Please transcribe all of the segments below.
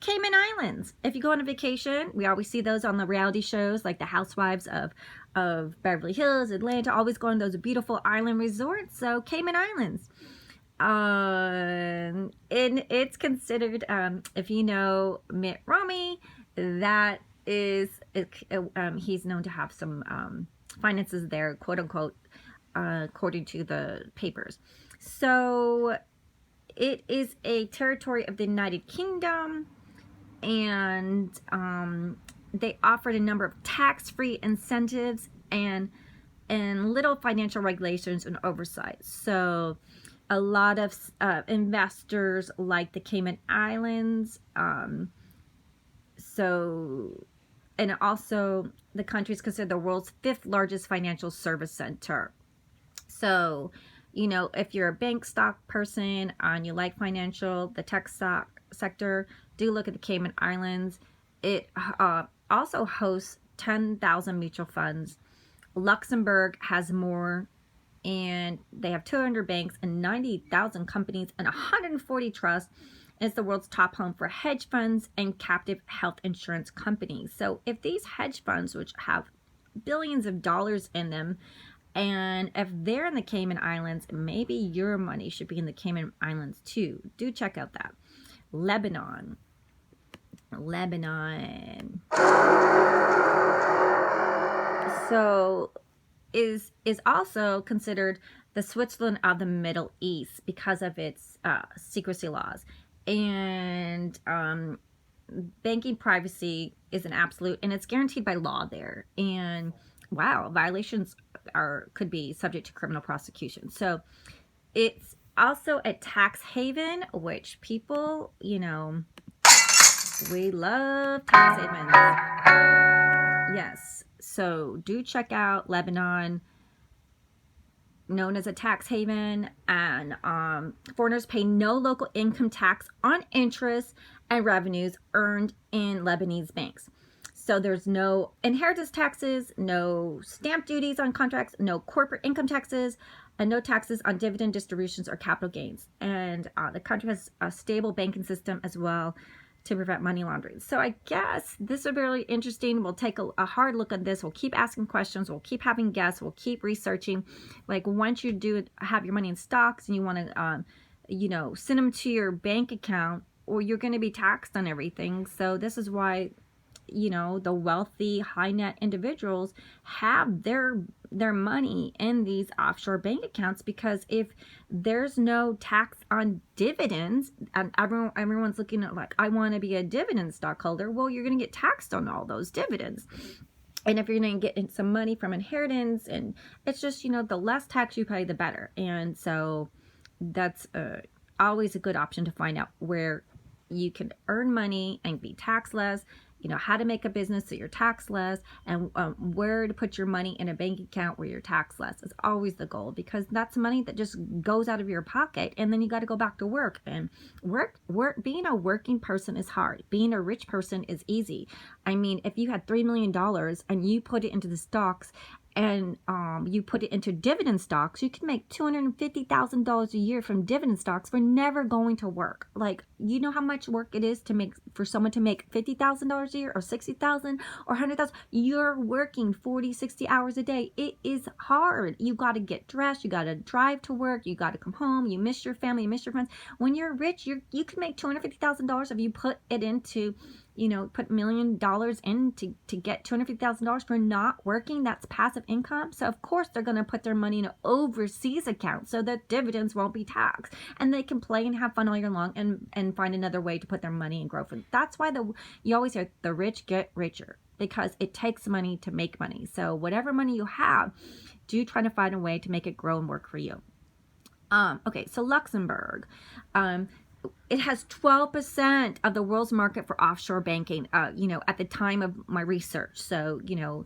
Cayman Islands. If you go on a vacation, we always see those on the reality shows like the Housewives of Beverly Hills, Atlanta, always go on those beautiful island resorts. So Cayman Islands. And it's considered, if you know Mitt Romney, that is, he's known to have some finances there, quote unquote, according to the papers. So it is a territory of the United Kingdom, and they offered a number of tax-free incentives and little financial regulations and oversight. So a lot of investors like the Cayman Islands. And also the country is considered the world's 5th largest financial service center. So, you know, if you're a bank stock person and you like the tech stock sector, do look at the Cayman Islands. It also hosts 10,000 mutual funds. Luxembourg has more, and they have 200 banks and 90,000 companies and 140 trusts. It's the world's top home for hedge funds and captive health insurance companies. So if these hedge funds, which have billions of dollars in them, and if they're in the Cayman Islands, maybe your money should be in the Cayman Islands too. Do check out that. Lebanon. So is also considered the Switzerland of the Middle East because of its secrecy laws. And banking privacy is an absolute, and it's guaranteed by law there. And wow, violations could be subject to criminal prosecution. So it's also a tax haven, which people, you know, we love tax havens. Yes. So do check out Lebanon, known as a tax haven, and foreigners pay no local income tax on interest and revenues earned in Lebanese banks. So there's no inheritance taxes, no stamp duties on contracts, no corporate income taxes, and no taxes on dividend distributions or capital gains. And the country has a stable banking system as well to prevent money laundering. So I guess this will be really interesting. We'll take a hard look at this. We'll keep asking questions. We'll keep having guests. We'll keep researching. Like once you have your money in stocks and you want to, you know, send them to your bank account, or you're going to be taxed on everything. So this is why, you know, the wealthy, high net individuals have their money in these offshore bank accounts, because if there's no tax on dividends, and everyone's looking at like, I want to be a dividend stockholder, well, you're going to get taxed on all those dividends. And if you're going to get some money from inheritance, and it's just, you know, the less tax you pay, the better. And so that's always a good option to find out where you can earn money and be taxed less, you know, how to make a business so you're taxed less, and where to put your money in a bank account where you're taxed less is always the goal, because that's money that just goes out of your pocket, and then you got to go back to work. And being a working person is hard. Being a rich person is easy. I mean, if you had $3 million and you put it into the stocks, and you put it into dividend stocks, you can make $250,000 a year from dividend stocks for never going to work. Like, you know how much work it is to make for someone to make $50,000 a year, or $60,000, or $100,000. You're working 40, 60 hours a day. It is hard. You got to get dressed. You got to drive to work. You got to come home. You miss your family. You miss your friends. When you're rich, you can make $250,000 if you put it into, you know, put $1 million in to get $250,000 for not working. That's passive income. So of course they're going to put their money in an overseas account so that dividends won't be taxed, and they can play and have fun all year long and find another way to put their money and grow. That's why you always hear the rich get richer, because it takes money to make money. So whatever money you have, do try to find a way to make it grow and work for you. Okay, so Luxembourg. It has 12% of the world's market for offshore banking, you know, at the time of my research. So, you know,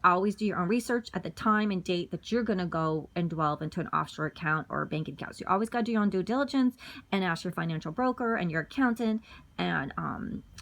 always do your own research at the time and date that you're going to go and delve into an offshore account or a bank account. So you always got to do your own due diligence and ask your financial broker and your accountant, and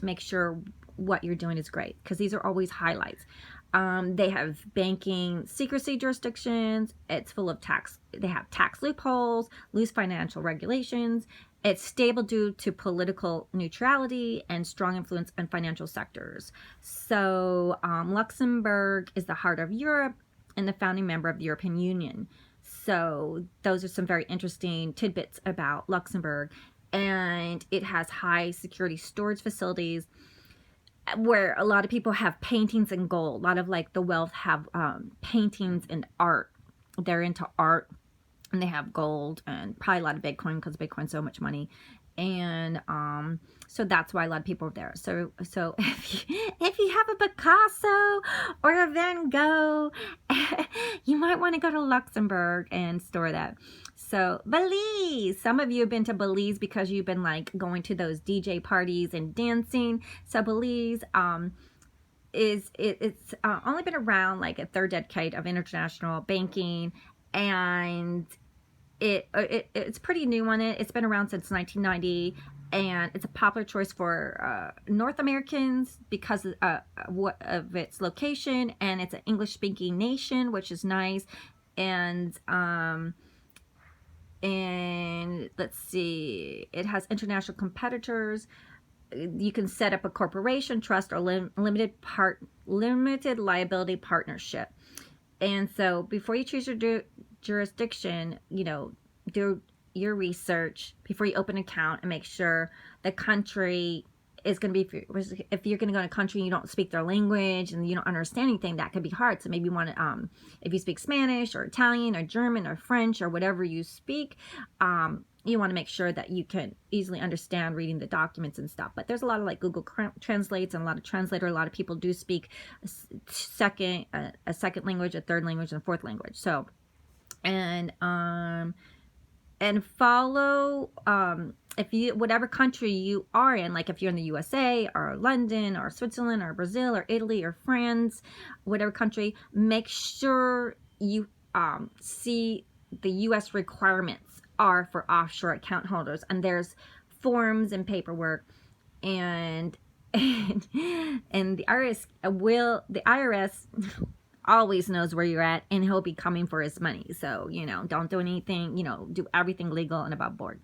make sure what you're doing is great, because these are always highlights. They have banking secrecy jurisdictions. It's full of tax. They have tax loopholes, loose financial regulations, It's stable due to political neutrality and strong influence in financial sectors. So Luxembourg is the heart of Europe and the founding member of the European Union. So those are some very interesting tidbits about Luxembourg. And it has high security storage facilities where a lot of people have paintings and gold. A lot of like the wealth have paintings and art. They're into art, and they have gold and probably a lot of Bitcoin because Bitcoin's so much money. And so that's why a lot of people are there. So if you have a Picasso or a Van Gogh, you might want to go to Luxembourg and store that. So Belize, some of you have been to Belize because you've been like going to those DJ parties and dancing. So Belize it's only been around like a third decade of international banking, and it's pretty new on it. It's been around since 1990, and it's a popular choice for North Americans because of its location, and it's an English-speaking nation, which is nice. And let's see, it has international competitors. You can set up a corporation, trust, or limited liability partnership. And so before you choose your jurisdiction, do your research before you open an account and make sure the country is going to be, if you're going to go to a country and you don't speak their language and you don't understand anything, that could be hard. So maybe you want to, if you speak Spanish or Italian or German or French or whatever you speak, you want to make sure that you can easily understand reading the documents and stuff. But there's a lot of like Google Translates and a lot of translator. A lot of people do speak a second language, a third language, and a fourth language. So, and follow, if you, whatever country you are in, like if you're in the USA or London or Switzerland or Brazil or Italy or France, whatever country, make sure you see the US requirements are for offshore account holders, and there's forms and paperwork, and the IRS always knows where you're at, and he'll be coming for his money. So don't do anything, do everything legal and above board.